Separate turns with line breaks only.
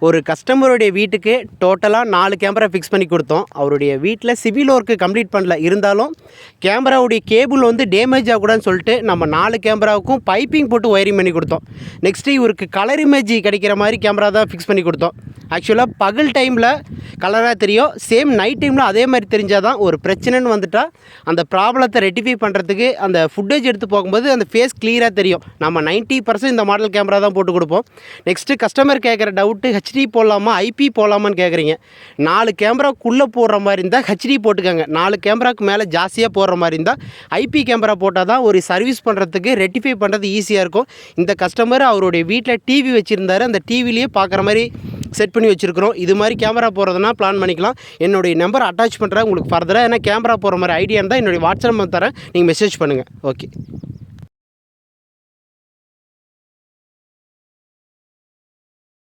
ஒரு கஸ்டமருடைய வீட்டுக்கு டோட்டலாக 4 கேமரா ஃபிக்ஸ் பண்ணி கொடுத்தோம். அவருடைய வீட்டில் சிவில் ஒர்க்கு கம்ப்ளீட் பண்ணல, இருந்தாலும் கேமராவுடைய கேபிள் வந்து டேமேஜ் ஆகக்கூடாதுன்னு சொல்லிட்டு நம்ம 4 கேமராவுக்கும் பைப்பிங் போட்டு ஒயரிங் பண்ணி கொடுத்தோம். நெக்ஸ்ட்டு இவருக்கு கலர் இமேஜ் கிடைக்கிற மாதிரி கேமரா தான் ஃபிக்ஸ் பண்ணி கொடுத்தோம். ஆக்சுவலாக பகல் டைமில் கலராக தெரியும், சேம் நைட் டைமில் அதே மாதிரி தெரிஞ்சால் தான் ஒரு பிரச்சனைன்னு வந்துட்டால் அந்த ப்ராப்ளத்தை ரெட்டிஃபை பண்ணுறதுக்கு அந்த ஃபுட்டேஜ் எடுத்து போகும்போது அந்த ஃபேஸ் கிளியராக தெரியும். நம்ம 90% இந்த மாடல் கேமரா தான் போட்டு கொடுப்போம். நெக்ஸ்ட்டு கஸ்டமர் கேட்குற டவுட்டு ஹெச்டி போடலாமா ஐபி போடலாமான்னு கேட்குறீங்க. 4 கேமராக்குள்ளே போடுற மாதிரி இருந்தால் ஹெச்டி போட்டுக்கோங்க. 4 கேமராவுக்கு மேலே ஜாஸ்தியாக போடுற மாதிரி இருந்தால் ஐபி கேமரா போட்டால் தான் ஒரு சர்வீஸ் பண்ணுறதுக்கு ரெட்டிஃபை பண்ணுறது ஈஸியாக இருக்கும். இந்த கஸ்டமர் அவருடைய வீட்டில் டிவி வச்சுருந்தாரு, அந்த டிவிலேயே பார்க்குற மாதிரி செட் பண்ணி வச்சுருக்கிறோம். இது மாதிரி கேமரா போகிறதுனா பிளான் பண்ணிக்கலாம். என்னுடைய நம்பர் அட்டாச் பண்ணுறேன். உங்களுக்கு ஃபர்தராக ஏன்னா கேமரா போகிற மாதிரி ஐடியா இருந்தால் என்னுடைய வாட்ஸ்அப் நம்பர் தரேன், நீங்கள் மெசேஜ் பண்ணுங்கள். ஓகே.